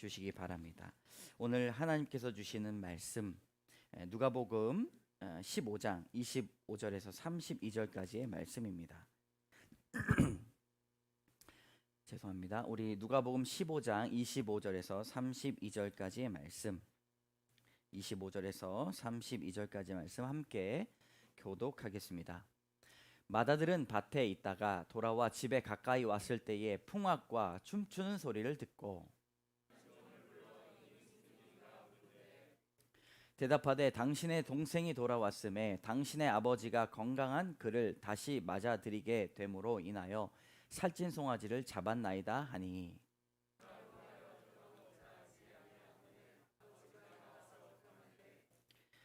주시기 바랍니다. 오늘 하나님께서 주시는 말씀 누가복음 15장 25절에서 32절까지의 말씀입니다. 죄송합니다. 우리 누가복음 15장 25절에서 32절까지의 말씀, 25절에서 32절까지의 말씀 함께 교독하겠습니다. 마다들은 밭에 있다가 돌아와 집에 가까이 왔을 때에 풍악과 춤추는 소리를 듣고 대답하되 당신의 동생이 돌아왔음에 당신의 아버지가 건강한 그를 다시 맞아들이게 됨으로 인하여 살찐 송아지를 잡았나이다 하니,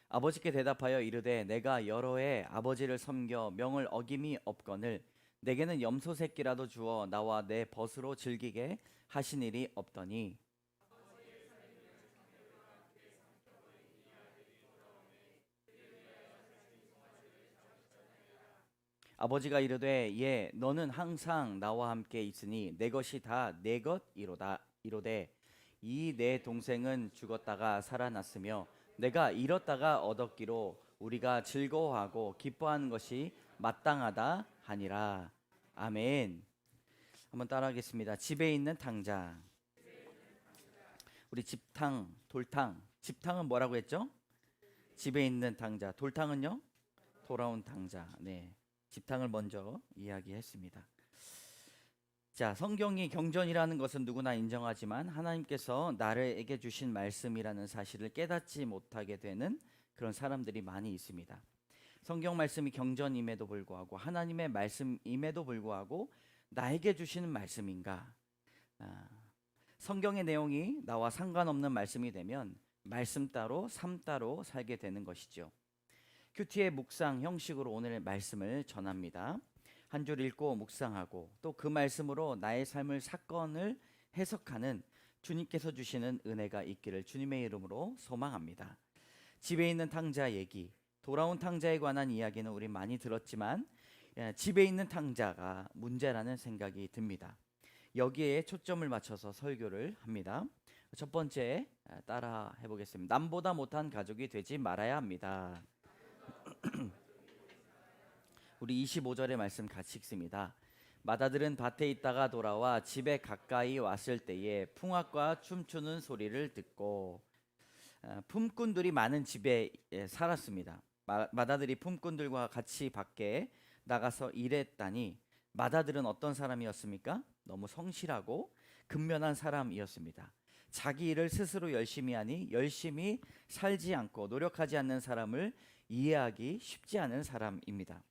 아버지께 대답하여 이르되 내가 여러 해 아버지를 섬겨 명을 어김이 없거늘 내게는 염소 새끼라도 주어 나와 내 벗으로 즐기게 하신 일이 없더니, 아버지가 이르되 예 너는 항상 나와 함께 있으니 내 것이 다 내 것이로다. 이로되 이 내 동생은 죽었다가 살아났으며 내가 잃었다가 얻었기로 우리가 즐거워하고 기뻐하는 것이 마땅하다 하니라. 아멘. 한번 따라하겠습니다. 집에 있는 탕자. 우리 집탕, 돌탕. 집탕은 뭐라고 했죠? 집에 있는 탕자. 돌탕은요? 돌아온 탕자. 네. 집탕을 먼저 이야기했습니다. 자, 성경이 경전이라는 것은 누구나 인정하지만 하나님께서 나에게 주신 말씀이라는 사실을 깨닫지 못하게 되는 그런 사람들이 많이 있습니다. 성경 말씀이 경전임에도 불구하고 하나님의 말씀임에도 불구하고 나에게 주시는 말씀인가? 성경의 내용이 나와 상관없는 말씀이 되면 말씀 따로 삶 따로 살게 되는 것이죠. 큐티의 묵상 형식으로 오늘 말씀을 전합니다. 한 줄 읽고 묵상하고 또 그 말씀으로 나의 삶을 사건을 해석하는 주님께서 주시는 은혜가 있기를 주님의 이름으로 소망합니다. 집에 있는 탕자 얘기, 돌아온 탕자에 관한 이야기는 우리 많이 들었지만 집에 있는 탕자가 문제라는 생각이 듭니다. 여기에 초점을 맞춰서 설교를 합니다. 첫 번째 따라 해보겠습니다. 남보다 못한 가족이 되지 말아야 합니다. 우리 25절의 말씀 같이 읽습니다. 마다들은 밭에 있다가 돌아와 집에 가까이 왔을 때에 풍악과 춤추는 소리를 듣고, 품꾼들이 많은 집에 살았습니다. 마다들이 품꾼들과 같이 밖에 나가서 일했다니, 마다들은 어떤 사람이었습니까? 너무 성실하고 근면한 사람이었습니다. 자기 일을 스스로 열심히 하니 열심히 살지 않고 노력하지 않는 사람을 이해하기 쉽지 않은 사람입니다.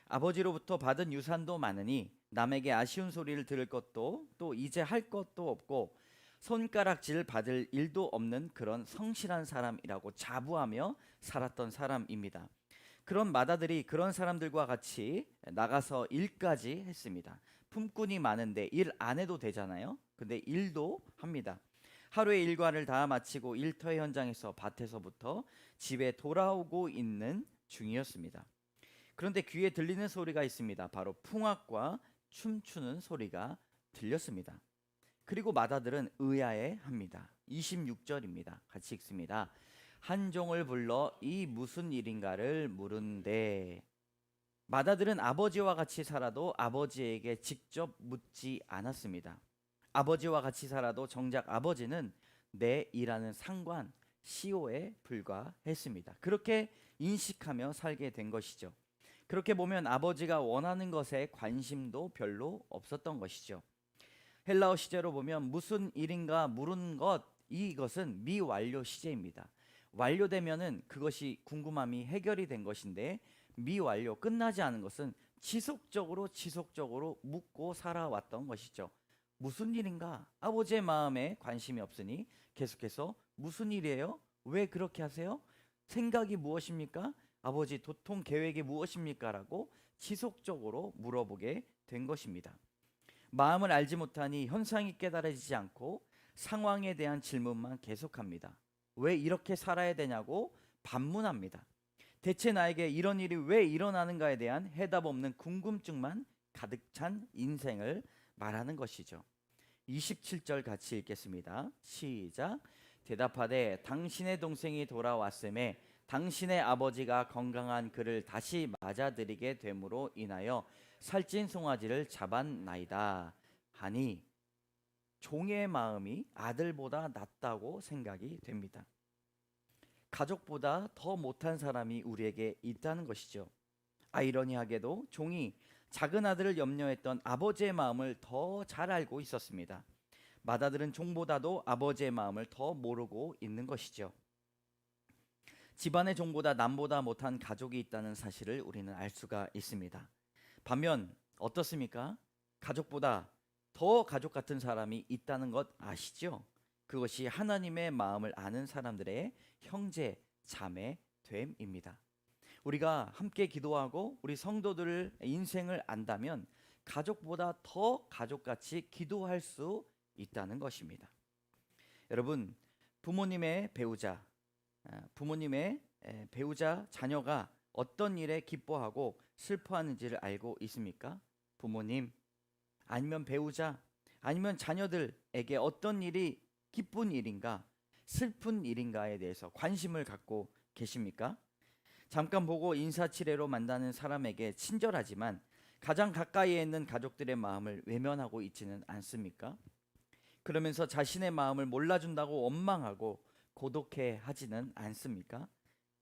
아버지로부터 받은 유산도 많으니 남에게 아쉬운 소리를 들을 것도 또 이제 할 것도 없고 손가락질 받을 일도 없는 그런 성실한 사람이라고 자부하며 살았던 사람입니다. 그런 마다들이 그런 사람들과 같이 나가서 일까지 했습니다. 품꾼이 많은데 일 안 해도 되잖아요. 근데 일도 합니다. 하루의 일과를 다 마치고 일터 현장에서 밭에서부터 집에 돌아오고 있는 중이었습니다. 그런데 귀에 들리는 소리가 있습니다. 바로 풍악과 춤추는 소리가 들렸습니다. 그리고 마다들은 의아해합니다. 26절입니다. 같이 읽습니다. 한 종을 불러 이 무슨 일인가를 물은데, 마다들은 아버지와 같이 살아도 아버지에게 직접 묻지 않았습니다. 아버지와 같이 살아도 정작 아버지는 내 일하는 상관, CO에 불과했습니다. 그렇게 인식하며 살게 된 것이죠. 그렇게 보면 아버지가 원하는 것에 관심도 별로 없었던 것이죠. 헬라어 시제로 보면 무슨 일인가 물은 것, 이것은 미완료 시제입니다. 완료되면은 그것이 궁금함이 해결이 된 것인데, 미완료, 끝나지 않은 것은 지속적으로 묻고 살아왔던 것이죠. 무슨 일인가? 아버지의 마음에 관심이 없으니 계속해서 무슨 일이에요? 왜 그렇게 하세요? 생각이 무엇입니까? 아버지 도통 계획이 무엇입니까? 라고 지속적으로 물어보게 된 것입니다. 마음을 알지 못하니 현상이 깨달아지지 않고 상황에 대한 질문만 계속합니다. 왜 이렇게 살아야 되냐고 반문합니다. 대체 나에게 이런 일이 왜 일어나는가에 대한 해답 없는 궁금증만 가득 찬 인생을 말하는 것이죠. 27절 같이 읽겠습니다. 시작. 대답하되 당신의 동생이 돌아왔음에 당신의 아버지가 건강한 그를 다시 맞아들이게 됨으로 인하여 살찐 송아지를 잡았나이다 하니 종의 마음이 아들보다 낫다고 생각이 됩니다. 가족보다 더 못한 사람이 우리에게 있다는 것이죠. 아이러니하게도 종이 작은 아들을 염려했던 아버지의 마음을 더 잘 알고 있었습니다. 맏아들은 종보다도 아버지의 마음을 더 모르고 있는 것이죠. 집안의 종보다 남보다 못한 가족이 있다는 사실을 우리는 알 수가 있습니다. 반면 어떻습니까? 가족보다 더 가족 같은 사람이 있다는 것 아시죠? 그것이 하나님의 마음을 아는 사람들의 형제, 자매 됨입니다. 우리가 함께 기도하고 우리 성도들의 인생을 안다면 가족보다 더 가족같이 기도할 수 있다는 것입니다. 여러분, 부모님의 배우자 자녀가 어떤 일에 기뻐하고 슬퍼하는지를 알고 있습니까? 부모님, 아니면 배우자, 아니면 자녀들에게 어떤 일이 기쁜 일인가, 슬픈 일인가에 대해서 관심을 갖고 계십니까? 잠깐 보고 인사치레로 만나는 사람에게 친절하지만 가장 가까이에 있는 가족들의 마음을 외면하고 있지는 않습니까? 그러면서 자신의 마음을 몰라준다고 원망하고 고독해 하지는 않습니까?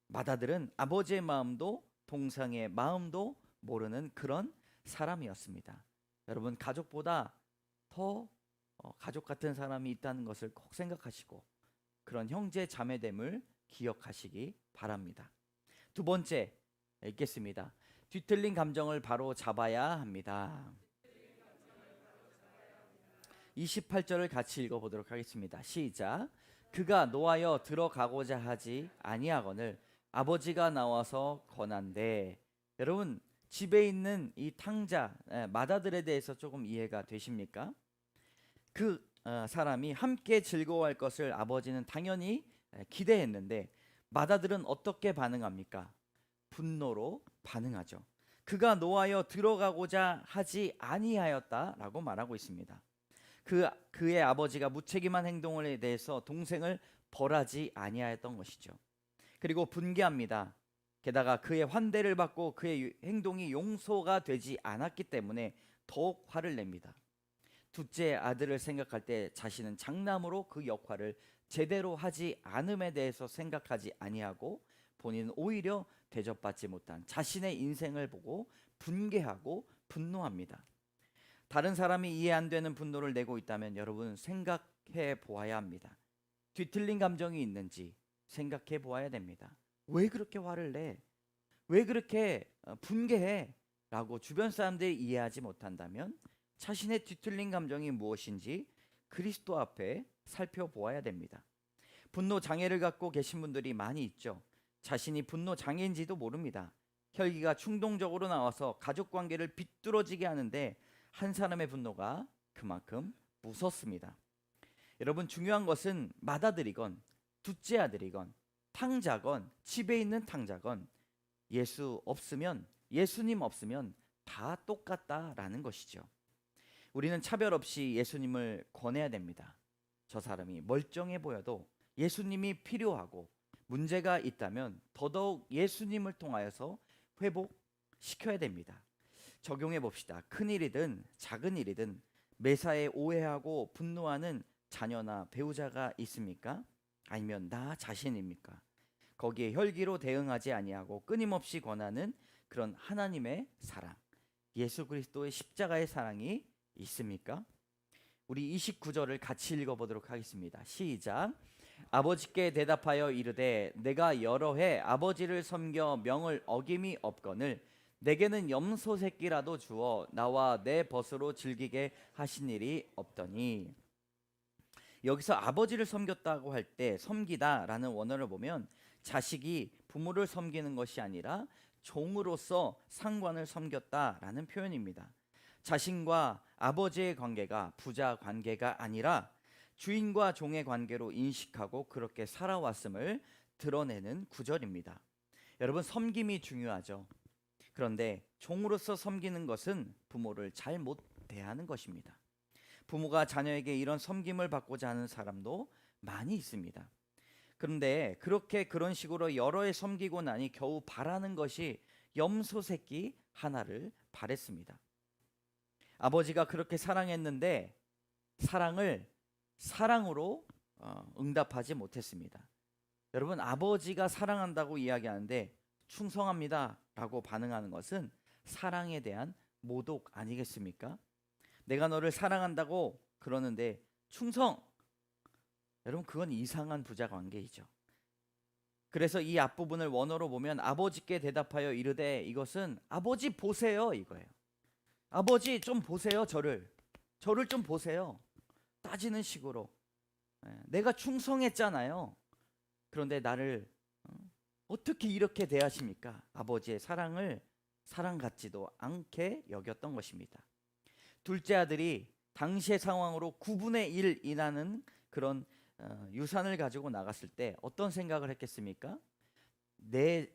맏아들은 아버지의 마음도 동생의 마음도 모르는 그런 사람이었습니다. 여러분, 가족보다 더 가족 같은 사람이 있다는 것을 꼭 생각하시고 그런 형제 자매됨을 기억하시기 바랍니다. 두 번째 읽겠습니다. 뒤틀린 감정을 바로 잡아야 합니다. 28절을 같이 읽어보도록 하겠습니다. 시작. 그가 노하여 들어가고자 하지 아니하거늘 아버지가 나와서 권한대. 여러분, 집에 있는 이 탕자 맏아들에 대해서 조금 이해가 되십니까? 그 사람이 함께 즐거워할 것을 아버지는 당연히 기대했는데 맏아들은 어떻게 반응합니까? 분노로 반응하죠. 그가 노하여 들어가고자 하지 아니하였다라고 말하고 있습니다. 그의 아버지가 무책임한 행동에 대해서 동생을 벌하지 아니하였던 것이죠. 그리고 분개합니다. 게다가 그의 환대를 받고 그의 행동이 용서가 되지 않았기 때문에 더욱 화를 냅니다. 둘째 아들을 생각할 때 자신은 장남으로 그 역할을 제대로 하지 않음에 대해서 생각하지 아니하고 본인은 오히려 대접받지 못한 자신의 인생을 보고 분개하고 분노합니다. 다른 사람이 이해 안 되는 분노를 내고 있다면 여러분 생각해 보아야 합니다. 뒤틀린 감정이 있는지 생각해 보아야 됩니다. 왜 그렇게 화를 내? 왜 그렇게 분개해? 라고 주변 사람들이 이해하지 못한다면 자신의 뒤틀린 감정이 무엇인지 그리스도 앞에 살펴보아야 됩니다. 분노 장애를 갖고 계신 분들이 많이 있죠. 자신이 분노 장애인지도 모릅니다. 혈기가 충동적으로 나와서 가족 관계를 비뚤어지게 하는데 한 사람의 분노가 그만큼 무섭습니다. 여러분, 중요한 것은 맏아들이건 둘째 아들이건 탕자건 집에 있는 탕자건 예수님 없으면 다 똑같다라는 것이죠. 우리는 차별 없이 예수님을 권해야 됩니다. 저 사람이 멀쩡해 보여도 예수님이 필요하고 문제가 있다면 더더욱 예수님을 통하여서 회복시켜야 됩니다. 적용해 봅시다. 큰 일이든 작은 일이든 매사에 오해하고 분노하는 자녀나 배우자가 있습니까? 아니면 나 자신입니까? 거기에 혈기로 대응하지 아니하고 끊임없이 권하는 그런 하나님의 사랑, 예수 그리스도의 십자가의 사랑이 있습니까? 우리 29절을 같이 읽어보도록 하겠습니다. 시작. 아버지께 대답하여 이르되 내가 여러 해 아버지를 섬겨 명을 어김이 없거늘 내게는 염소 새끼라도 주어 나와 내 벗으로 즐기게 하신 일이 없더니. 여기서 아버지를 섬겼다고 할 때 섬기다라는 원어를 보면 자식이 부모를 섬기는 것이 아니라 종으로서 상관을 섬겼다라는 표현입니다. 자신과 아버지의 관계가 부자 관계가 아니라 주인과 종의 관계로 인식하고 그렇게 살아왔음을 드러내는 구절입니다. 여러분, 섬김이 중요하죠. 그런데 종으로서 섬기는 것은 부모를 잘못 대하는 것입니다. 부모가 자녀에게 이런 섬김을 받고자 하는 사람도 많이 있습니다. 그런데 그런 식으로 여러 해 섬기고 나니 겨우 바라는 것이 염소 새끼 하나를 바랬습니다. 아버지가 그렇게 사랑했는데 사랑을 사랑으로 응답하지 못했습니다. 여러분, 아버지가 사랑한다고 이야기하는데 충성합니다 라고 반응하는 것은 사랑에 대한 모독 아니겠습니까? 내가 너를 사랑한다고 그러는데 충성! 여러분, 그건 이상한 부자 관계이죠. 그래서 이 앞부분을 원어로 보면 아버지께 대답하여 이르되, 이것은 아버지 보세요 이거예요. 아버지 좀 보세요. 저를 좀 보세요. 따지는 식으로. 내가 충성했잖아요. 그런데 나를 어떻게 이렇게 대하십니까? 아버지의 사랑을 사랑 같지도 않게 여겼던 것입니다. 둘째 아들이 당시의 상황으로 9분의 1 이나는 그런 유산을 가지고 나갔을 때 어떤 생각을 했겠습니까? 내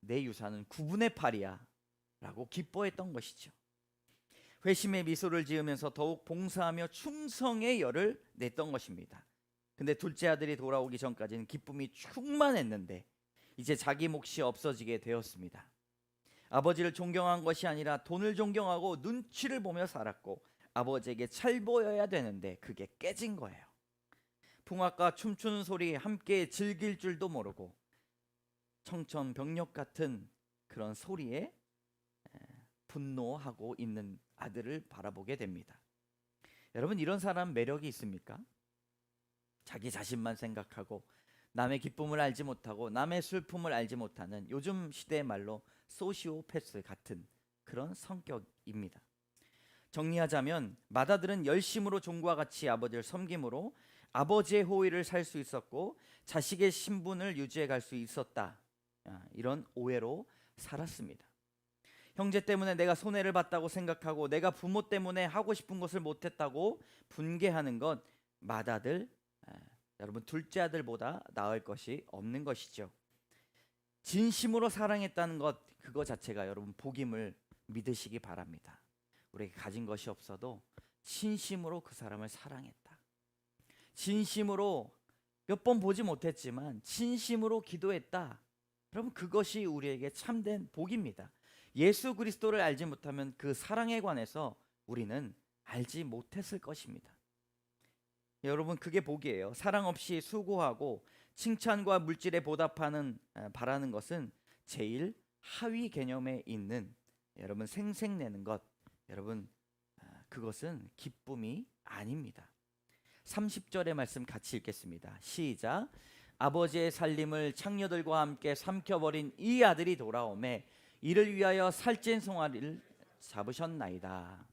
유산은 9분의 8이야 라고 기뻐했던 것이죠. 회심의 미소를 지으면서 더욱 봉사하며 충성의 열을 냈던 것입니다. 근데 둘째 아들이 돌아오기 전까지는 기쁨이 충만했는데 이제 자기 몫이 없어지게 되었습니다. 아버지를 존경한 것이 아니라 돈을 존경하고 눈치를 보며 살았고 아버지에게 잘 보여야 되는데 그게 깨진 거예요. 풍악과 춤추는 소리 함께 즐길 줄도 모르고 청천벽력 같은 그런 소리에 분노하고 있는 아들을 바라보게 됩니다. 여러분, 이런 사람 매력이 있습니까? 자기 자신만 생각하고 남의 기쁨을 알지 못하고 남의 슬픔을 알지 못하는, 요즘 시대의 말로 소시오패스 같은 그런 성격입니다. 정리하자면 맏아들은 열심으로 종과 같이 아버지를 섬김으로 아버지의 호의를 살 수 있었고 자식의 신분을 유지해 갈 수 있었다, 이런 오해로 살았습니다. 형제 때문에 내가 손해를 봤다고 생각하고 내가 부모 때문에 하고 싶은 것을 못했다고 분개하는 것, 맏아들, 여러분 둘째 아들보다 나을 것이 없는 것이죠. 진심으로 사랑했다는 것, 그거 자체가 여러분 복임을 믿으시기 바랍니다. 우리에게 가진 것이 없어도 진심으로 그 사람을 사랑했다, 진심으로 몇 번 보지 못했지만 진심으로 기도했다, 여러분 그것이 우리에게 참된 복입니다. 예수 그리스도를 알지 못하면 그 사랑에 관해서 우리는 알지 못했을 것입니다. 여러분, 그게 복이에요. 사랑 없이 수고하고 칭찬과 물질에 보답하는 바라는 것은 제일 하위 개념에 있는, 여러분 생색내는 것, 여러분 그것은 기쁨이 아닙니다. 30절의 말씀 같이 읽겠습니다. 시작. 아버지의 살림을 창녀들과 함께 삼켜버린 이 아들이 돌아오매 이를 위하여 살찐 송아리를 잡으셨나이다.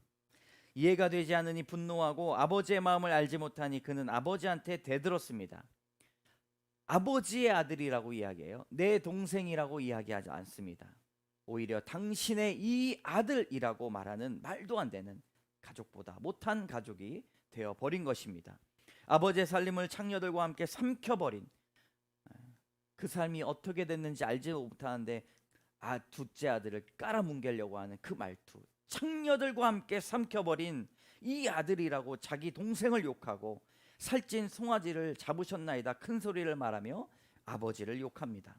이해가 되지 않으니 분노하고 아버지의 마음을 알지 못하니 그는 아버지한테 대들었습니다. 아버지의 아들이라고 이야기해요. 내 동생이라고 이야기하지 않습니다. 오히려 당신의 이 아들이라고 말하는 말도 안 되는, 가족보다 못한 가족이 되어버린 것입니다. 아버지의 살림을 창녀들과 함께 삼켜버린, 그 삶이 어떻게 됐는지 알지 못하는데 둘째 아들을 깔아뭉개려고 하는 그 말투, 창녀들과 함께 삼켜버린 이 아들이라고 자기 동생을 욕하고 살찐 송아지를 잡으셨나이다 큰 소리를 말하며 아버지를 욕합니다.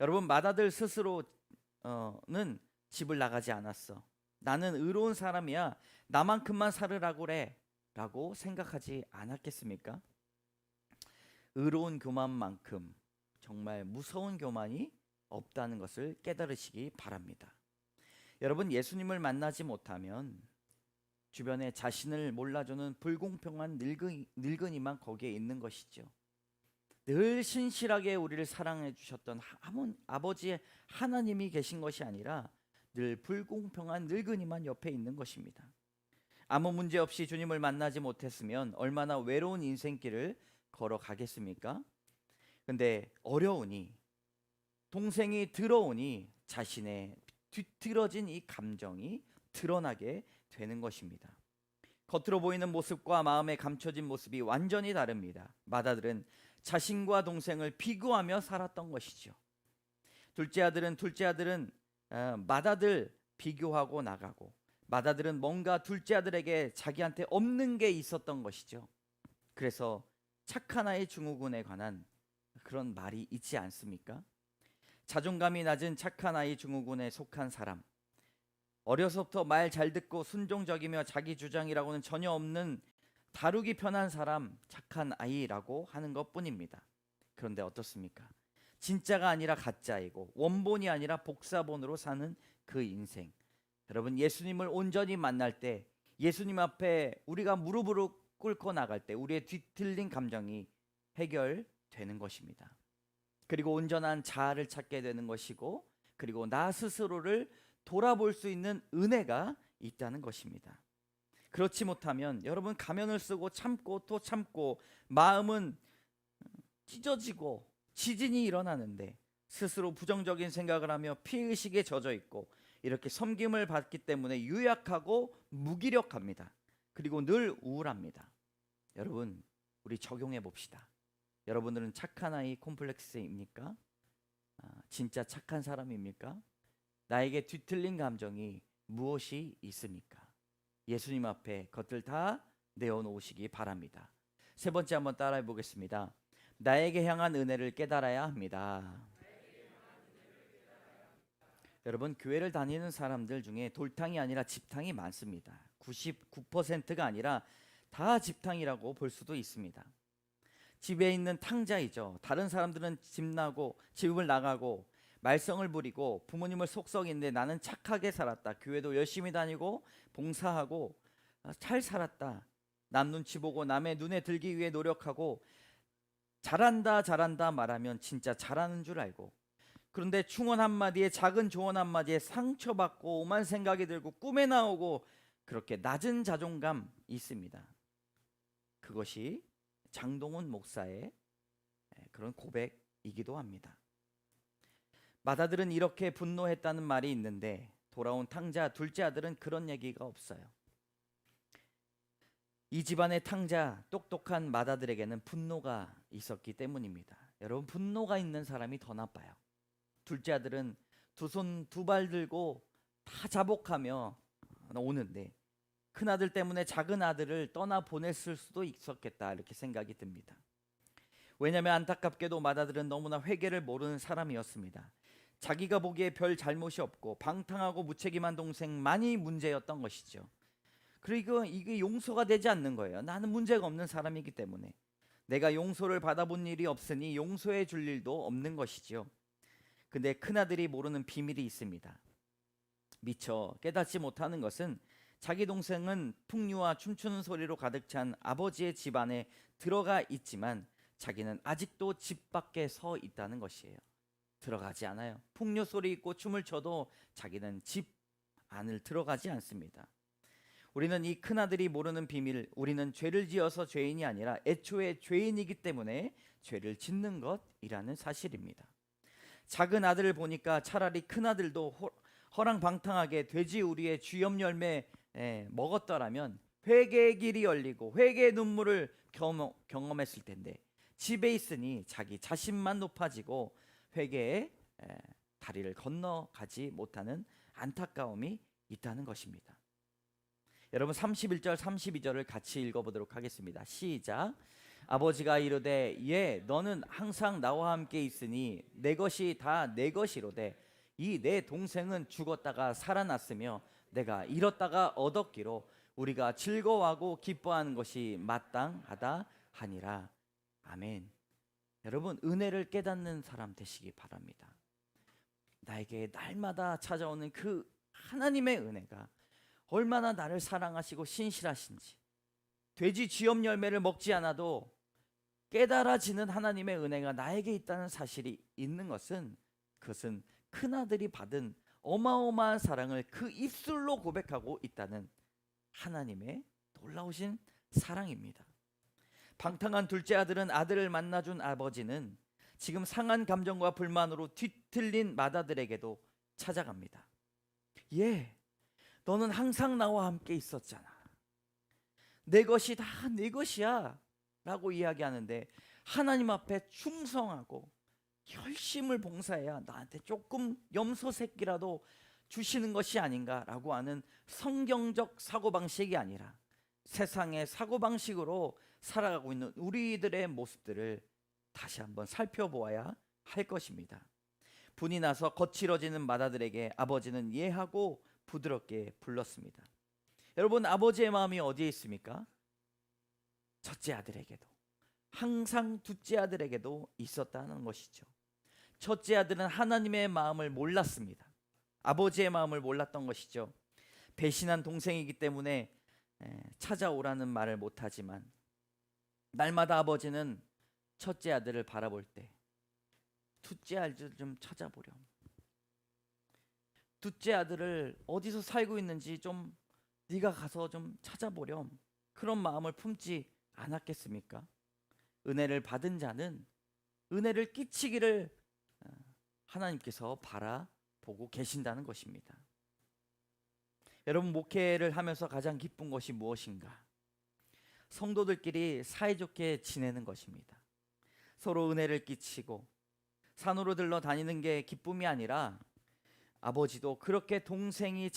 여러분, 맏아들 스스로는 집을 나가지 않았어. 나는 의로운 사람이야, 나만큼만 살으라고 그래 라고 생각하지 않았겠습니까? 의로운 교만만큼 정말 무서운 교만이 없다는 것을 깨달으시기 바랍니다. 여러분, 예수님을 만나지 못하면 주변에 자신을 몰라주는 불공평한 늙은이만 거기에 있는 것이죠. 늘 신실하게 우리를 사랑해 주셨던 아버지의 하나님이 계신 것이 아니라 늘 불공평한 늙은이만 옆에 있는 것입니다. 아무 문제 없이 주님을 만나지 못했으면 얼마나 외로운 인생길을 걸어가겠습니까? 근데 어려우니, 동생이 들어오니 자신의 뒤틀어진 이 감정이 드러나게 되는 것입니다. 겉으로 보이는 모습과 마음에 감춰진 모습이 완전히 다릅니다. 맏아들은 자신과 동생을 비교하며 살았던 것이죠. 둘째 아들은 맏아들 비교하고 나가고 맏아들은 뭔가 둘째 아들에게 자기한테 없는 게 있었던 것이죠. 그래서 착한 아이 증후군에 관한 그런 말이 있지 않습니까? 자존감이 낮은 착한 아이 증후군에 속한 사람, 어려서부터 말 잘 듣고 순종적이며 자기 주장이라고는 전혀 없는 다루기 편한 사람, 착한 아이라고 하는 것뿐입니다. 그런데 어떻습니까? 진짜가 아니라 가짜이고 원본이 아니라 복사본으로 사는 그 인생. 여러분, 예수님을 온전히 만날 때, 예수님 앞에 우리가 무릎으로 꿇고 나갈 때 우리의 뒤틀린 감정이 해결되는 것입니다. 그리고 온전한 자아를 찾게 되는 것이고, 그리고 나 스스로를 돌아볼 수 있는 은혜가 있다는 것입니다. 그렇지 못하면 여러분, 가면을 쓰고 참고 또 참고 마음은 찢어지고 지진이 일어나는데 스스로 부정적인 생각을 하며 피의식에 젖어 있고 이렇게 섬김을 받기 때문에 유약하고 무기력합니다. 그리고 늘 우울합니다. 여러분, 우리 적용해 봅시다. 여러분들은 착한 아이 콤플렉스입니까? 진짜 착한 사람입니까? 나에게 뒤틀린 감정이 무엇이 있습니까? 예수님 앞에 그것들 다 내어놓으시기 바랍니다. 세 번째 한번 따라해 보겠습니다. 나에게 향한 은혜를 깨달아야 합니다. 여러분, 교회를 다니는 사람들 중에 돌탕이 아니라 집탕이 많습니다. 99%가 아니라 다 집탕이라고 볼 수도 있습니다. 집에 있는 탕자이죠. 다른 사람들은 집을 나가고 말썽을 부리고 부모님을 속썩이는데 나는 착하게 살았다. 교회도 열심히 다니고 봉사하고 잘 살았다. 남 눈치 보고 남의 눈에 들기 위해 노력하고 잘한다 말하면 진짜 잘하는 줄 알고, 그런데 충언 한마디에 작은 조언 한마디에 상처받고 오만 생각이 들고 꿈에 나오고 그렇게 낮은 자존감 있습니다. 그것이 장동훈 목사의 그런 고백이기도 합니다. 맏아들은 이렇게 분노했다는 말이 있는데 돌아온 탕자 둘째 아들은 그런 얘기가 없어요. 이 집안의 탕자 똑똑한 맏아들에게는 분노가 있었기 때문입니다. 여러분, 분노가 있는 사람이 더 나빠요. 둘째 아들은 두 손 두 발 들고 다 자복하며 오는데 큰아들 때문에 작은 아들을 떠나 보냈을 수도 있었겠다, 이렇게 생각이 듭니다. 왜냐하면 안타깝게도 맏아들은 너무나 회개를 모르는 사람이었습니다. 자기가 보기에 별 잘못이 없고 방탕하고 무책임한 동생만이 문제였던 것이죠. 그리고 이게 용서가 되지 않는 거예요. 나는 문제가 없는 사람이기 때문에 내가 용서를 받아본 일이 없으니 용서해 줄 일도 없는 것이죠. 근데 큰아들이 모르는 비밀이 있습니다. 미처 깨닫지 못하는 것은 자기 동생은 풍류와 춤추는 소리로 가득 찬 아버지의 집 안에 들어가 있지만 자기는 아직도 집 밖에 서 있다는 것이에요. 들어가지 않아요. 풍류 소리 있고 춤을 춰도 자기는 집 안을 들어가지 않습니다. 우리는 이 큰아들이 모르는 비밀, 우리는 죄를 지어서 죄인이 아니라 애초에 죄인이기 때문에 죄를 짓는 것이라는 사실입니다. 작은 아들을 보니까 차라리 큰아들도 허랑방탕하게 돼지 우리의 쥐염 열매 먹었더라면 회개의 길이 열리고 회개의 눈물을 경험했을 텐데 집에 있으니 자기 자신만 높아지고 회개의 다리를 건너가지 못하는 안타까움이 있다는 것입니다. 여러분, 31절 32절을 같이 읽어보도록 하겠습니다. 시작. 아버지가 이르되 예 너는 항상 나와 함께 있으니 내 것이 다 내 것이로되 이 내 동생은 죽었다가 살아났으며 내가 잃었다가 얻었기로 우리가 즐거워하고 기뻐하는 것이 마땅하다 하니라. 아멘. 여러분, 은혜를 깨닫는 사람 되시기 바랍니다. 나에게 날마다 찾아오는 그 하나님의 은혜가 얼마나 나를 사랑하시고 신실하신지, 돼지 쥐염 열매를 먹지 않아도 깨달아지는 하나님의 은혜가 나에게 있다는 사실이 있는 것은, 그것은 큰아들이 받은 어마어마한 사랑을 그 입술로 고백하고 있다는 하나님의 놀라우신 사랑입니다. 방탕한 둘째 아들은 아들을 만나준 아버지는 지금 상한 감정과 불만으로 뒤틀린 맏아들에게도 찾아갑니다. 예, 너는 항상 나와 함께 있었잖아. 내 것이 다 내 것이야 라고 이야기하는데 하나님 앞에 충성하고 열심을 봉사해야 나한테 조금 염소 새끼라도 주시는 것이 아닌가라고 하는 성경적 사고방식이 아니라 세상의 사고방식으로 살아가고 있는 우리들의 모습들을 다시 한번 살펴보아야 할 것입니다. 분이 나서 거칠어지는 마다들에게 아버지는 예하고 부드럽게 불렀습니다. 여러분, 아버지의 마음이 어디에 있습니까? 첫째 아들에게도, 항상 둘째 아들에게도 있었다는 것이죠. 첫째 아들은 하나님의 마음을 몰랐습니다. 아버지의 마음을 몰랐던 것이죠. 배신한 동생이기 때문에 찾아오라는 말을 못하지만 날마다 아버지는 첫째 아들을 바라볼 때 둘째 아들을 좀 찾아보렴, 둘째 아들을 어디서 살고 있는지 좀 네가 가서 좀 찾아보렴, 그런 마음을 품지 않았겠습니까? 은혜를 받은 자는 은혜를 끼치기를 하나님께서 바라보고 계신다는 것입니다. 여러분, 목회를 하면서 가장 기쁜 것이 무엇인가? 성도들끼리 사이좋게 지내는 것입니다. 서로 은혜를 끼치고 산으로 들러 다니는 게 기쁨이 아니라 아버지도 그렇게 동생을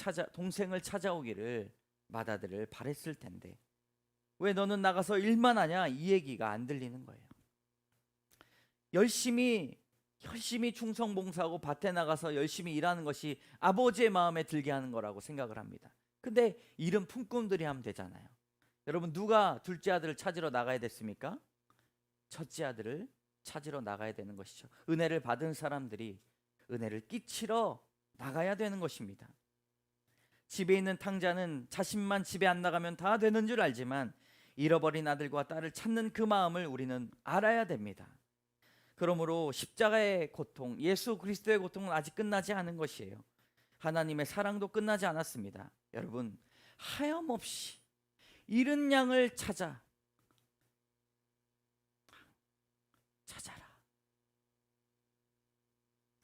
찾아오기를 마다들을 바랬을 텐데 왜 너는 나가서 일만 하냐, 이 얘기가 안 들리는 거예요. 열심히 충성봉사하고 밭에 나가서 열심히 일하는 것이 아버지의 마음에 들게 하는 거라고 생각을 합니다. 근데 일은 품꾼들이 하면 되잖아요. 여러분, 누가 둘째 아들을 찾으러 나가야 됐습니까? 첫째 아들을 찾으러 나가야 되는 것이죠. 은혜를 받은 사람들이 은혜를 끼치러 나가야 되는 것입니다. 집에 있는 탕자는 자신만 집에 안 나가면 다 되는 줄 알지만 잃어버린 아들과 딸을 찾는 그 마음을 우리는 알아야 됩니다. 그러므로 십자가의 고통, 예수 그리스도의 고통은 아직 끝나지 않은 것이에요. 하나님의 사랑도 끝나지 않았습니다. 여러분, 하염없이 잃은 양을 찾아라.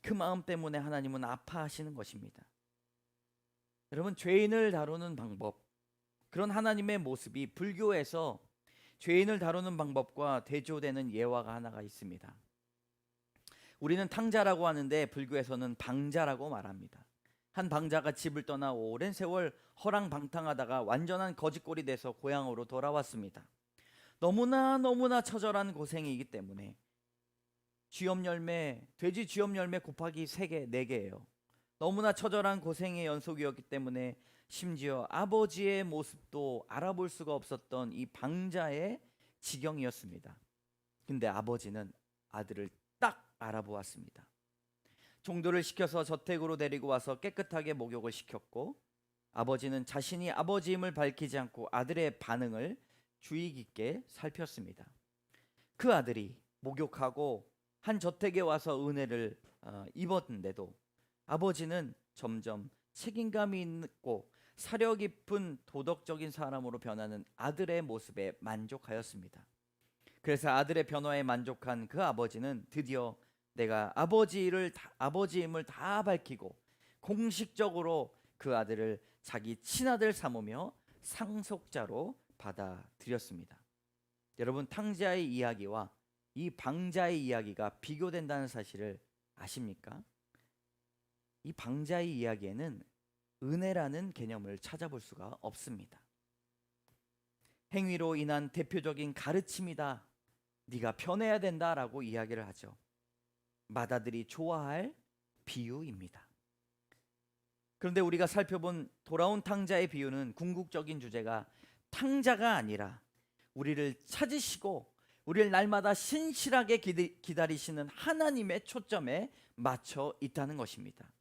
그 마음 때문에 하나님은 아파하시는 것입니다. 여러분, 죄인을 다루는 방법, 그런 하나님의 모습이 불교에서 죄인을 다루는 방법과 대조되는 예화가 하나가 있습니다. 우리는 탕자라고 하는데 불교에서는 방자라고 말합니다. 한 방자가 집을 떠나 오랜 세월 허랑방탕하다가 완전한 거지꼴이 돼서 고향으로 돌아왔습니다. 너무나 처절한 고생이기 때문에 돼지 쥐염 열매 곱하기 3개, 4개예요. 너무나 처절한 고생의 연속이었기 때문에 심지어 아버지의 모습도 알아볼 수가 없었던 이 방자의 지경이었습니다. 근데 아버지는 아들을 딱 알아보았습니다. 종도를 시켜서 저택으로 데리고 와서 깨끗하게 목욕을 시켰고, 아버지는 자신이 아버지임을 밝히지 않고 아들의 반응을 주의 깊게 살폈습니다. 그 아들이 목욕하고 한 저택에 와서 은혜를 입었는데도 아버지는 점점 책임감이 있고 사려 깊은 도덕적인 사람으로 변하는 아들의 모습에 만족하였습니다. 그래서 아들의 변화에 만족한 그 아버지는 드디어 내가 아버지임을 다 밝히고 공식적으로 그 아들을 자기 친아들 삼으며 상속자로 받아들였습니다. 여러분, 탕자의 이야기와 이 방자의 이야기가 비교된다는 사실을 아십니까? 이 방자의 이야기에는 은혜라는 개념을 찾아볼 수가 없습니다. 행위로 인한 대표적인 가르침이다, 네가 변해야 된다라고 이야기를 하죠. 마다들이 좋아할 비유입니다. 그런데 우리가 살펴본 돌아온 탕자의 비유는 궁극적인 주제가 탕자가 아니라 우리를 찾으시고 우리를 날마다 신실하게 기다리시는 하나님의 초점에 맞춰 있다는 것입니다.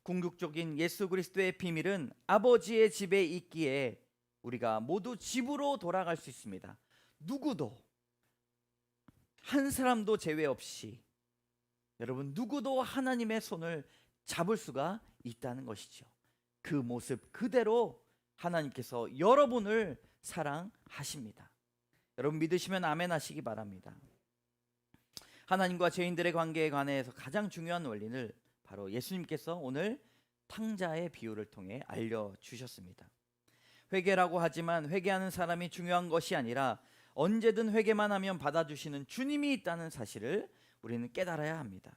궁극적인 예수 그리스도의 비밀은 아버지의 집에 있기에 우리가 모두 집으로 돌아갈 수 있습니다. 누구도, 한 사람도 제외 없이 여러분, 누구도 하나님의 손을 잡을 수가 있다는 것이죠. 그 모습 그대로 하나님께서 여러분을 사랑하십니다. 여러분, 믿으시면 아멘 하시기 바랍니다. 하나님과 죄인들의 관계에 관해서 가장 중요한 원리를 바로 예수님께서 오늘 탕자의 비유를 통해 알려주셨습니다. 회개라고 하지만 회개하는 사람이 중요한 것이 아니라 언제든 회개만 하면 받아주시는 주님이 있다는 사실을 우리는 깨달아야 합니다.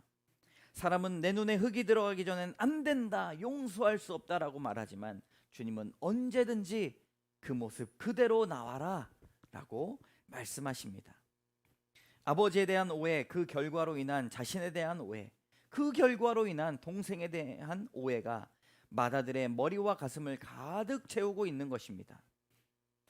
사람은 내 눈에 흙이 들어가기 전엔 안 된다, 용서할 수 없다라고 말하지만 주님은 언제든지 그 모습 그대로 나와라 라고 말씀하십니다. 아버지에 대한 오해, 그 결과로 인한 자신에 대한 오해, 그 결과로 인한 동생에 대한 오해가 마다들의 머리와 가슴을 가득 채우고 있는 것입니다.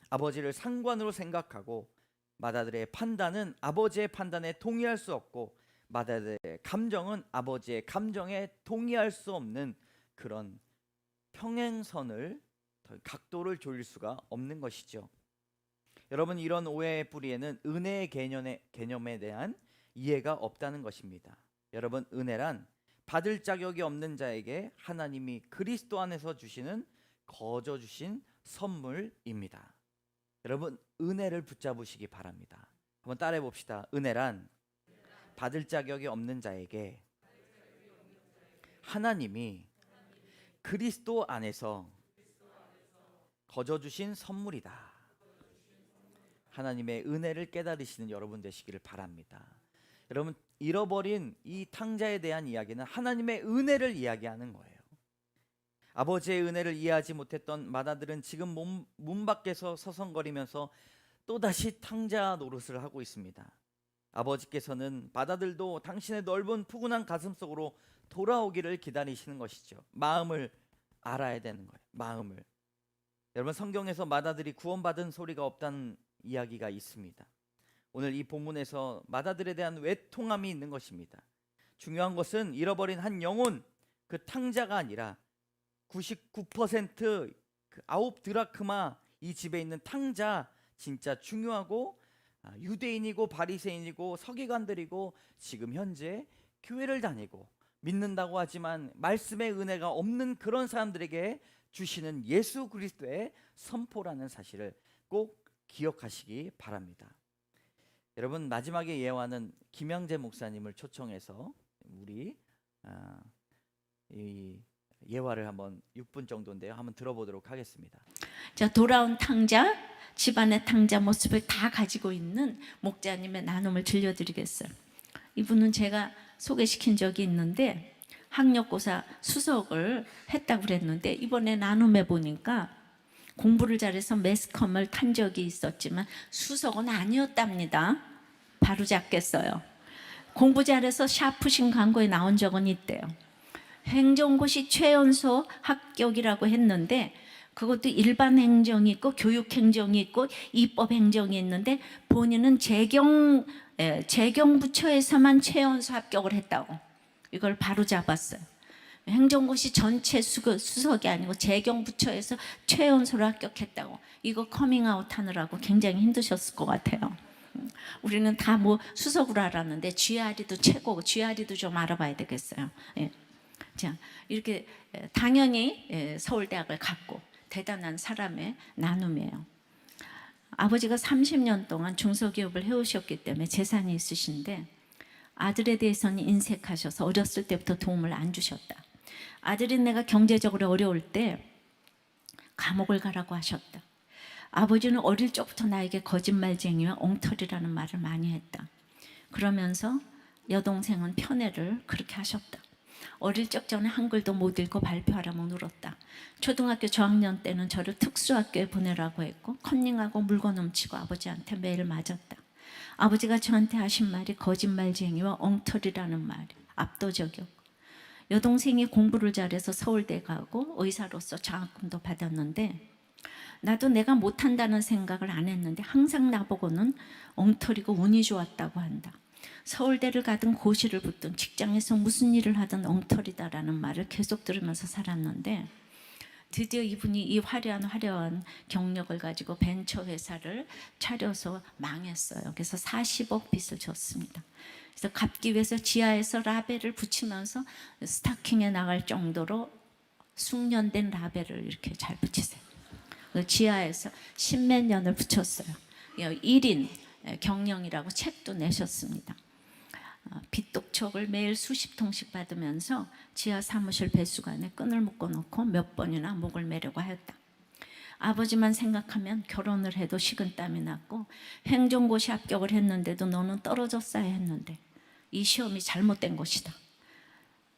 아버지를 상관으로 생각하고 마다들의 판단은 아버지의 판단에 동의할 수 없고 마다들의 감정은 아버지의 감정에 동의할 수 없는 그런 평행선을, 각도를 조일 수가 없는 것이죠. 여러분, 이런 오해의 뿌리에는 은혜의 개념에 대한 이해가 없다는 것입니다. 여러분, 은혜란 받을 자격이 없는 자에게 하나님이 그리스도 안에서 주시는 거저 주신 선물입니다. 여러분, 은혜를 붙잡으시기 바랍니다. 한번 따라해 봅시다. 은혜란 받을 자격이 없는 자에게 하나님이 그리스도 안에서 거저 주신 선물이다. 하나님의 은혜를 깨달으시는 여러분 되시기를 바랍니다. 여러분, 잃어버린 이 탕자에 대한 이야기는 하나님의 은혜를 이야기하는 거예요. 아버지의 은혜를 이해하지 못했던 마다들은 지금 문 밖에서 서성거리면서 또다시 탕자 노릇을 하고 있습니다. 아버지께서는 마다들도 당신의 넓은 푸근한 가슴 속으로 돌아오기를 기다리시는 것이죠. 마음을 알아야 되는 거예요. 마음을. 여러분, 성경에서 마다들이 구원받은 소리가 없다는 이야기가 있습니다. 오늘 이 본문에서 마다들에 대한 외통함이 있는 것입니다. 중요한 것은 잃어버린 한 영혼, 그 탕자가 아니라 99% 그 9드라크마, 이 집에 있는 탕자, 진짜 중요하고 유대인이고 바리새인이고 서기관들이고 지금 현재 교회를 다니고 믿는다고 하지만 말씀의 은혜가 없는 그런 사람들에게 주시는 예수 그리스도의 선포라는 사실을 꼭 기억하시기 바랍니다. 여러분, 마지막에 예화는 김양재 목사님을 초청해서 우리 이 예화를 한번 6분 정도인데요. 한번 들어보도록 하겠습니다. 자, 돌아온 탕자, 집안의 탕자 모습을 다 가지고 있는 목자님의 나눔을 들려드리겠어요. 이분은 제가 소개시킨 적이 있는데 학력고사 수석을 했다고 그랬는데 이번에 나눔해 보니까 공부를 잘해서 매스컴을 탄 적이 있었지만 수석은 아니었답니다. 바로 잡겠어요. 공부 잘해서 샤프신 광고에 나온 적은 있대요. 행정고시 최연소 합격이라고 했는데 그것도 일반 행정이 있고 교육 행정이 있고 입법 행정이 있는데 본인은 재경부처에서만 최연소 합격을 했다고. 이걸 바로 잡았어요. 행정고시 전체 수석이 아니고 재경부처에서 최연소로 합격했다고. 이거 커밍아웃 하느라고 굉장히 힘드셨을 것 같아요. 우리는 다 뭐 수석으로 알았는데 GRE도 최고고 GRE도 좀 알아봐야 되겠어요. 예. 자, 이렇게 당연히 서울대학을 갔고 대단한 사람의 나눔이에요. 아버지가 30년 동안 중소기업을 해오셨기 때문에 재산이 있으신데 아들에 대해서는 인색하셔서 어렸을 때부터 도움을 안 주셨다. 아들이 내가 경제적으로 어려울 때 감옥을 가라고 하셨다. 아버지는 어릴 적부터 나에게 거짓말쟁이와 엉터리라는 말을 많이 했다. 그러면서 여동생은 편애를 그렇게 하셨다. 어릴 적 전에 한글도 못 읽고 발표하라고 늘었다. 초등학교 저학년 때는 저를 특수학교에 보내라고 했고 컨닝하고 물건 훔치고 아버지한테 매일 맞았다. 아버지가 저한테 하신 말이 거짓말쟁이와 엉터리라는 말이 압도적이었고 여동생이 공부를 잘해서 서울대 가고 의사로서 장학금도 받았는데 나도 내가 못한다는 생각을 안 했는데 항상 나보고는 엉터리고 운이 좋았다고 한다. 서울대를 가든 고시를 붙든 직장에서 무슨 일을 하든 엉터리다라는 말을 계속 들으면서 살았는데 드디어 이분이 이 화려한 경력을 가지고 벤처 회사를 차려서 망했어요. 그래서 40억 빚을 졌습니다. 그래서 갚기 위해서 지하에서 라벨을 붙이면서 스타킹에 나갈 정도로 숙련된 라벨을 이렇게 잘 붙이세요. 지하에서 십몇 년을 붙였어요. 1인 경영이라고 책도 내셨습니다. 빚독촉을 매일 수십 통씩 받으면서 지하 사무실 배수관에 끈을 묶어놓고 몇 번이나 목을 매려고 하였다. 아버지만 생각하면 결혼을 해도 식은땀이 났고 행정고시 합격을 했는데도 너는 떨어졌어야 했는데 이 시험이 잘못된 것이다.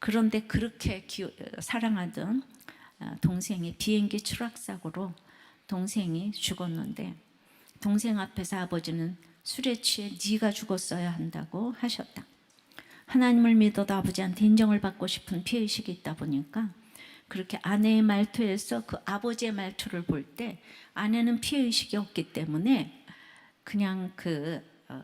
그런데 그렇게 사랑하던 동생이 비행기 추락사고로 동생이 죽었는데 동생 앞에서 아버지는 술에 취해 네가 죽었어야 한다고 하셨다. 하나님을 믿어도 아버지한테 인정을 받고 싶은 피해의식이 있다 보니까 그렇게 아내의 말투에서 그 아버지의 말투를 볼 때 아내는 피해의식이 없기 때문에 그냥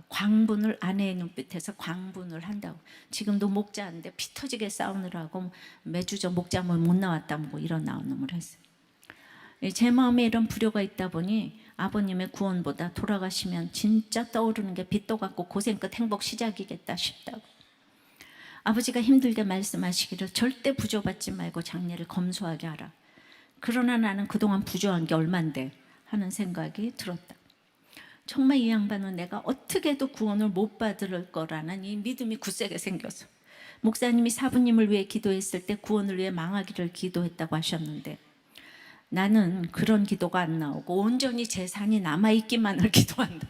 광분을 아내의 눈빛에서 광분을 한다고. 지금도 목자인데 피 터지게 싸우느라고 매주 저 목자문 못 나왔다 뭐 이런 나눔을 했어요. 제 마음에 이런 불효가 있다 보니 아버님의 구원보다 돌아가시면 진짜 떠오르는 게 빛도 같고 고생 끝 행복 시작이겠다 싶다고. 아버지가 힘들게 말씀하시기를 절대 부조받지 말고 장례를 검소하게 하라. 그러나 나는 그동안 부조한 게 얼만데 하는 생각이 들었다. 정말 이 양반은 내가 어떻게 해도 구원을 못 받을 거라는 이 믿음이 굳세게 생겨서 목사님이 사부님을 위해 기도했을 때 구원을 위해 망하기를 기도했다고 하셨는데 나는 그런 기도가 안 나오고 온전히 재산이 남아있기만을 기도한다.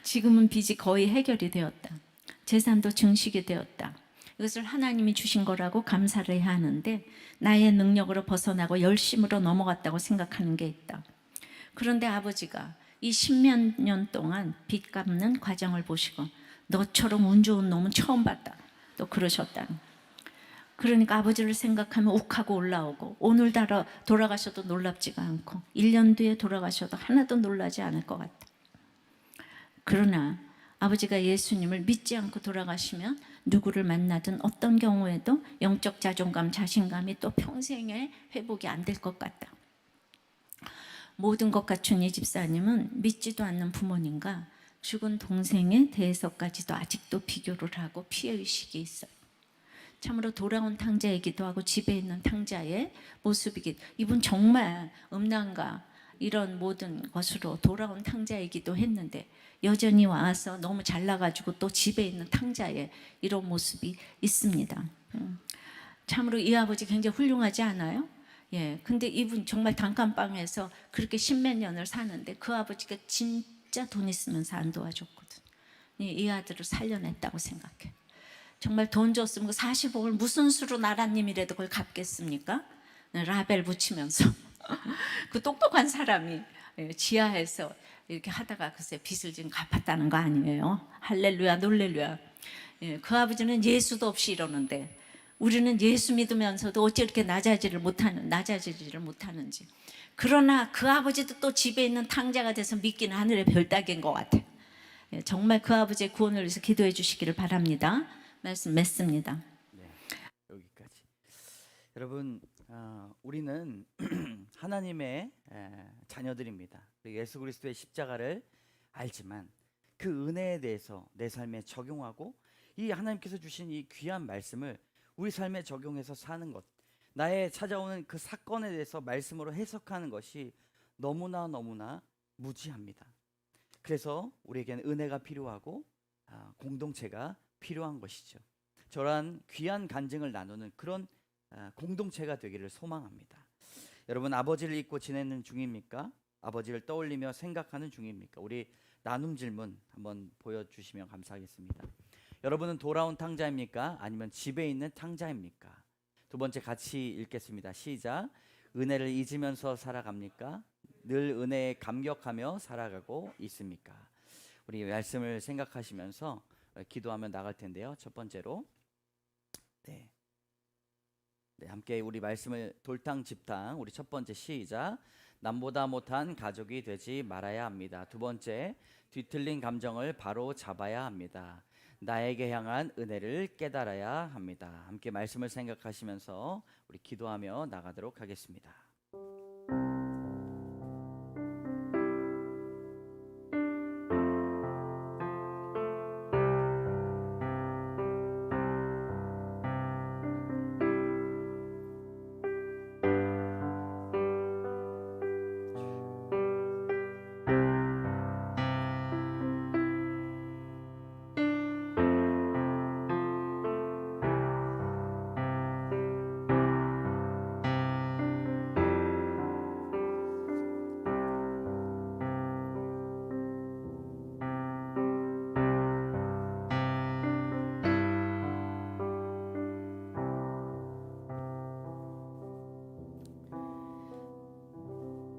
지금은 빚이 거의 해결이 되었다. 재산도 증식이 되었다. 이것을 하나님이 주신 거라고 감사를 해야 하는데 나의 능력으로 벗어나고 열심으로 넘어갔다고 생각하는 게 있다. 그런데 아버지가 이 10몇 년 동안 빚 갚는 과정을 보시고 너처럼 운 좋은 놈은 처음 봤다. 또 그러셨다. 그러니까 아버지를 생각하면 욱하고 올라오고 오늘 돌아가셔도 놀랍지가 않고 1년 뒤에 돌아가셔도 하나도 놀라지 않을 것 같다. 그러나 아버지가 예수님을 믿지 않고 돌아가시면 누구를 만나든 어떤 경우에도 영적 자존감, 자신감이 또 평생에 회복이 안 될 것 같다. 모든 것 갖춘 이 집사님은 믿지도 않는 부모님과 죽은 동생에 대해서까지도 아직도 비교를 하고 피해의식이 있어요. 참으로 돌아온 탕자이기도 하고 집에 있는 탕자의 모습이기, 이분 정말 음란과 이런 모든 것으로 돌아온 탕자이기도 했는데 여전히 와서 너무 잘나가지고 또 집에 있는 탕자의 이런 모습이 있습니다. 참으로 이 아버지 굉장히 훌륭하지 않아요? 예, 근데 이분 정말 단칸방에서 그렇게 십몇 년을 사는데 그 아버지가 진짜 돈 있으면서 안 도와줬거든. 이 아들을 살려냈다고 생각해. 정말 돈 줬으면 그 40억을 무슨 수로 나라님이라도 그걸 갚겠습니까? 라벨 붙이면서 그 똑똑한 사람이 지하에서 이렇게 하다가 글쎄 빚을 지금 갚았다는 거 아니에요? 할렐루야 놀렐루야. 그 아버지는 예수도 없이 이러는데 우리는 예수 믿으면서도 어찌 이렇게 낮아지지를 못하는지. 그러나 그 아버지도 또 집에 있는 탕자가 돼서 믿기는 하늘의 별 따기인 것 같아요. 정말 그 아버지의 구원을 위해서 기도해 주시기를 바랍니다. 말씀 맺습니다. 네, 여기까지. 여러분, 우리는 하나님의 자녀들입니다. 예수 그리스도의 십자가를 알지만 그 은혜에 대해서 내 삶에 적용하고 이 하나님께서 주신 이 귀한 말씀을 우리 삶에 적용해서 사는 것, 나의 찾아오는 그 사건에 대해서 말씀으로 해석하는 것이 너무나 무지합니다. 그래서 우리에게는 은혜가 필요하고 공동체가 필요한 것이죠. 저런 귀한 간증을 나누는 그런 공동체가 되기를 소망합니다. 여러분, 아버지를 잊고 지내는 중입니까? 아버지를 떠올리며 생각하는 중입니까? 우리 나눔 질문 한번 보여주시면 감사하겠습니다. 여러분은 돌아온 탕자입니까? 아니면 집에 있는 탕자입니까? 두 번째 같이 읽겠습니다. 시작. 은혜를 잊으면서 살아갑니까? 늘 은혜에 감격하며 살아가고 있습니까? 우리 말씀을 생각하시면서 기도하며 나갈 텐데요. 첫 번째로 네, 함께 우리 말씀을 돌탕 집탕. 우리 첫 번째 시작. 남보다 못한 가족이 되지 말아야 합니다. 두 번째, 뒤틀린 감정을 바로 잡아야 합니다. 나에게 향한 은혜를 깨달아야 합니다. 함께 말씀을 생각하시면서 우리 기도하며 나가도록 하겠습니다.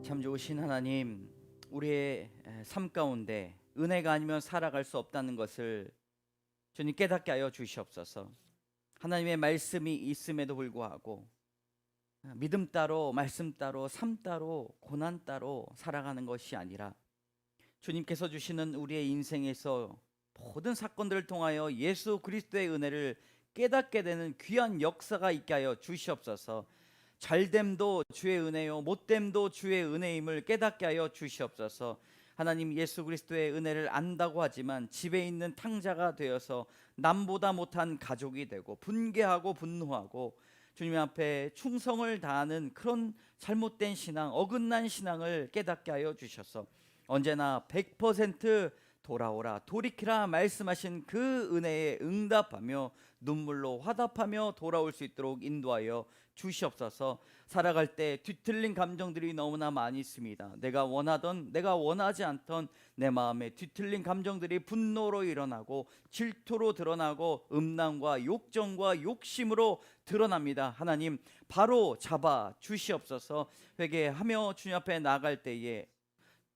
참 좋으신 하나님, 우리의 삶 가운데 은혜가 아니면 살아갈 수 없다는 것을 주님 깨닫게 하여 주시옵소서. 하나님의 말씀이 있음에도 불구하고 믿음 따로 말씀 따로 삶 따로 고난 따로 살아가는 것이 아니라 주님께서 주시는 우리의 인생에서 모든 사건들을 통하여 예수 그리스도의 은혜를 깨닫게 되는 귀한 역사가 있게 하여 주시옵소서. 잘됨도 주의 은혜요 못됨도 주의 은혜임을 깨닫게 하여 주시옵소서. 하나님, 예수 그리스도의 은혜를 안다고 하지만 집에 있는 탕자가 되어서 남보다 못한 가족이 되고 분개하고 분노하고 주님 앞에 충성을 다하는 그런 잘못된 신앙, 어긋난 신앙을 깨닫게 하여 주셔서 언제나 100% 돌아오라 돌이키라 말씀하신 그 은혜에 응답하며 눈물로 화답하며 돌아올 수 있도록 인도하여 주시옵소서. 살아갈 때 뒤틀린 감정들이 너무나 많이 있습니다. 내가 원하던 내가 원하지 않던 내 마음에 뒤틀린 감정들이 분노로 일어나고 질투로 드러나고 음란과 욕정과 욕심으로 드러납니다. 하나님, 바로 잡아 주시옵소서. 회개하며 주님 앞에 나갈 때에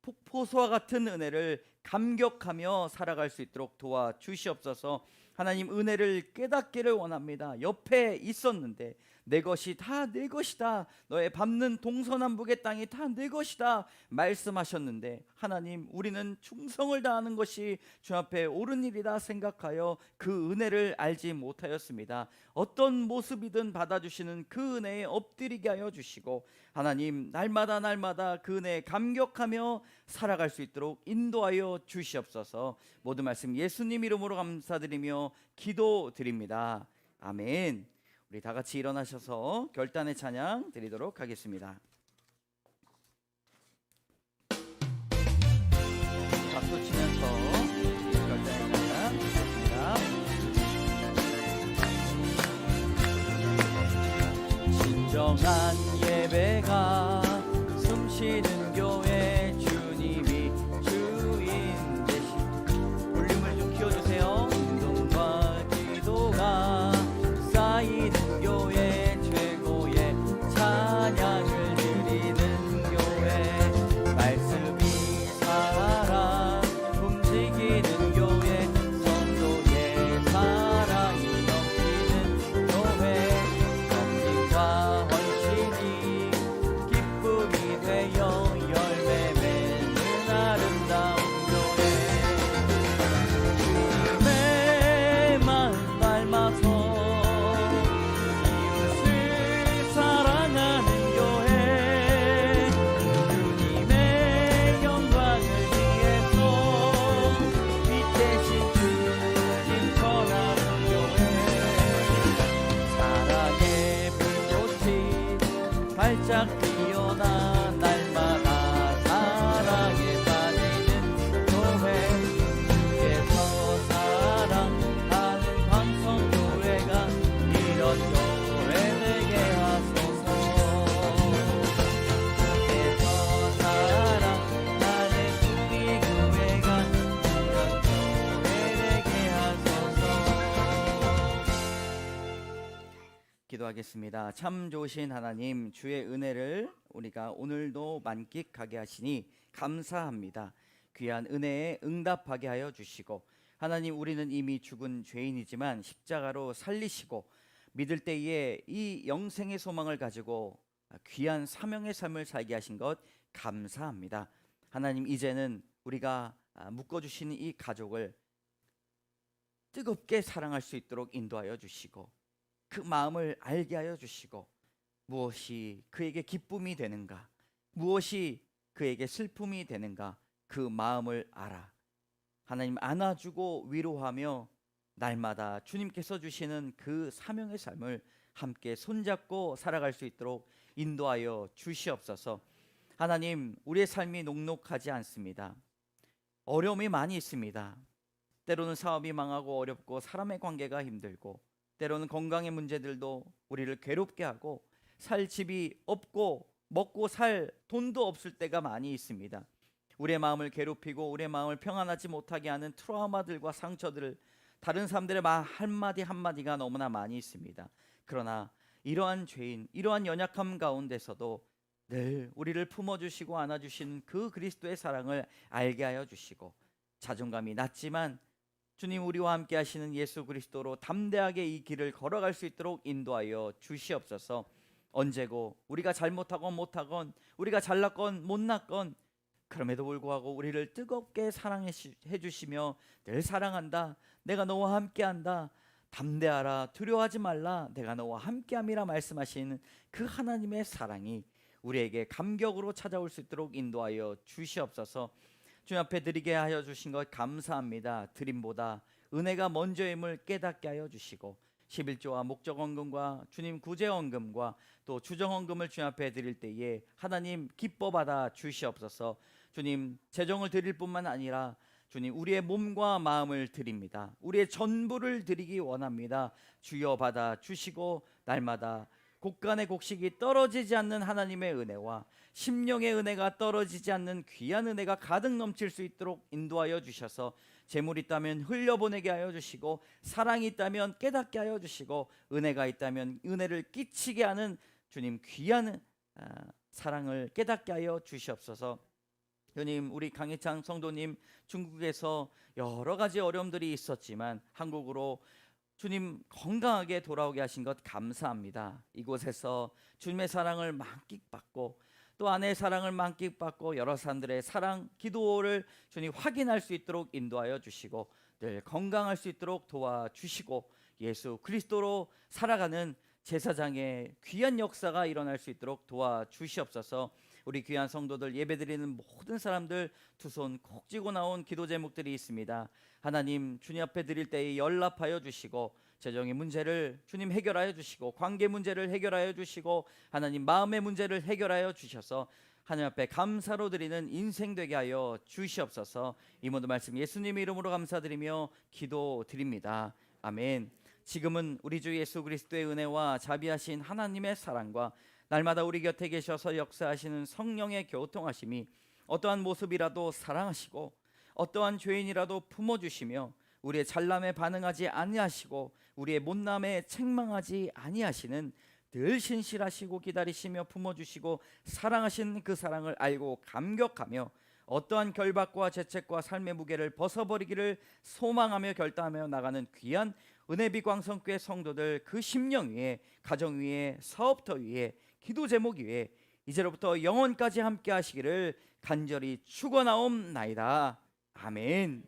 폭포수와 같은 은혜를 감격하며 살아갈 수 있도록 도와주시옵소서. 하나님, 은혜를 깨닫기를 원합니다. 옆에 있었는데 내 것이 다 내 것이다, 너의 밟는 동서남북의 땅이 다 내 것이다 말씀하셨는데 하나님, 우리는 충성을 다하는 것이 주 앞에 옳은 일이다 생각하여 그 은혜를 알지 못하였습니다. 어떤 모습이든 받아주시는 그 은혜에 엎드리게 하여 주시고 하나님, 날마다 날마다 그 은혜에 감격하며 살아갈 수 있도록 인도하여 주시옵소서. 모든 말씀 예수님 이름으로 감사드리며 기도드립니다. 아멘. 우리 다 같이 일어나셔서 결단의 찬양 드리도록 하겠습니다. 박수 치면서 결단의 찬양 드리겠습니다. 진정한 예배가 숨쉬는 교회, 주님이 주인 되신. 볼륨을 좀 키워주세요. 운동과 기도가 쌓이는 교회, 최고의 찬양을 드리는 교회, 말씀이 살아 움직이는 교회, 성도의 사랑이 넘치는 교회, 정직과 헌신이 기쁨이 되어 열매 맺는 아름다운 교회, 주님의 마음 닮아서 활짝 피어나 날마다 사랑에 빠지는 교회, 주께서 사랑하는 방송교회가 이런 교회 되게 하소서. 주께서 사랑하는 우리 교회가 이런 교회 되게 하소서. 기도하겠습니다. 참 좋으신 하나님, 주의 은혜를 우리가 오늘도 만끽하게 하시니 감사합니다. 귀한 은혜에 응답하게 하여 주시고 하나님, 우리는 이미 죽은 죄인이지만 십자가로 살리시고 믿을 때에 이 영생의 소망을 가지고 귀한 사명의 삶을 살게 하신 것 감사합니다. 하나님, 이제는 우리가 묶어주신 이 가족을 뜨겁게 사랑할 수 있도록 인도하여 주시고 그 마음을 알게 하여 주시고 무엇이 그에게 기쁨이 되는가, 무엇이 그에게 슬픔이 되는가, 그 마음을 알아 하나님 안아주고 위로하며 날마다 주님께서 주시는 그 사명의 삶을 함께 손잡고 살아갈 수 있도록 인도하여 주시옵소서. 하나님, 우리의 삶이 녹록하지 않습니다. 어려움이 많이 있습니다. 때로는 사업이 망하고 어렵고 사람의 관계가 힘들고 때로는 건강의 문제들도 우리를 괴롭게 하고 살 집이 없고 먹고 살 돈도 없을 때가 많이 있습니다. 우리의 마음을 괴롭히고 우리의 마음을 평안하지 못하게 하는 트라우마들과 상처들을 다른 사람들의 말 한마디 한마디가 너무나 많이 있습니다. 그러나 이러한 죄인, 이러한 연약함 가운데서도 늘 우리를 품어주시고 안아주시는 그 그리스도의 사랑을 알게 하여 주시고, 자존감이 낮지만 주님 우리와 함께 하시는 예수 그리스도로 담대하게 이 길을 걸어갈 수 있도록 인도하여 주시옵소서. 언제고 우리가 잘못하건 못하건, 우리가 잘났건 못났건, 그럼에도 불구하고 우리를 뜨겁게 사랑해 주시며 늘 사랑한다, 내가 너와 함께한다, 담대하라, 두려워하지 말라, 내가 너와 함께함이라 말씀하시는 그 하나님의 사랑이 우리에게 감격으로 찾아올 수 있도록 인도하여 주시옵소서. 주님 앞에 드리게 하여 주신 것 감사합니다. 드림보다 은혜가 먼저임을 깨닫게 하여 주시고, 11조와 목적헌금과 주님 구제헌금과 또 주정헌금을 주님 앞에 드릴 때에 하나님 기뻐 받아 주시옵소서. 주님 재정을 드릴 뿐만 아니라 주님 우리의 몸과 마음을 드립니다. 우리의 전부를 드리기 원합니다. 주여 받아 주시고, 날마다 곡간의 곡식이 떨어지지 않는 하나님의 은혜와 심령의 은혜가 떨어지지 않는 귀한 은혜가 가득 넘칠 수 있도록 인도하여 주셔서, 재물 있다면 흘려보내게 하여 주시고, 사랑이 있다면 깨닫게 하여 주시고, 은혜가 있다면 은혜를 끼치게 하는 주님 귀한 사랑을 깨닫게 하여 주시옵소서. 주님 우리 강희창 성도님 중국에서 여러 가지 어려움들이 있었지만 한국으로 주님 건강하게 돌아오게 하신 것 감사합니다. 이곳에서 주님의 사랑을 만끽받고 또 아내의 사랑을 만끽받고 여러 사람들의 사랑, 기도를 주님 확인할 수 있도록 인도하여 주시고, 늘 건강할 수 있도록 도와주시고, 예수 그리스도로 살아가는 제사장의 귀한 역사가 일어날 수 있도록 도와주시옵소서. 우리 귀한 성도들, 예배드리는 모든 사람들 두 손 콕 쥐고 나온 기도 제목들이 있습니다. 하나님 주님 앞에 드릴 때에 연락하여 주시고, 재정의 문제를 주님 해결하여 주시고, 관계 문제를 해결하여 주시고, 하나님 마음의 문제를 해결하여 주셔서 하나님 앞에 감사로 드리는 인생 되게 하여 주시옵소서. 이 모든 말씀 예수님의 이름으로 감사드리며 기도드립니다. 아멘. 지금은 우리 주 예수 그리스도의 은혜와 자비하신 하나님의 사랑과 날마다 우리 곁에 계셔서 역사하시는 성령의 교통하심이 어떠한 모습이라도 사랑하시고, 어떠한 죄인이라도 품어주시며, 우리의 잘남에 반응하지 아니하시고 우리의 못남에 책망하지 아니하시는, 늘 신실하시고 기다리시며 품어주시고 사랑하시는 그 사랑을 알고 감격하며, 어떠한 결박과 죄책과 삶의 무게를 벗어버리기를 소망하며 결단하며 나가는 귀한 은혜비 광성교회 성도들, 그 심령 위에, 가정 위에, 사업터 위에, 기도 제목 위에 이제로부터 영원까지 함께 하시기를 간절히 축원하옵나이다. 아멘.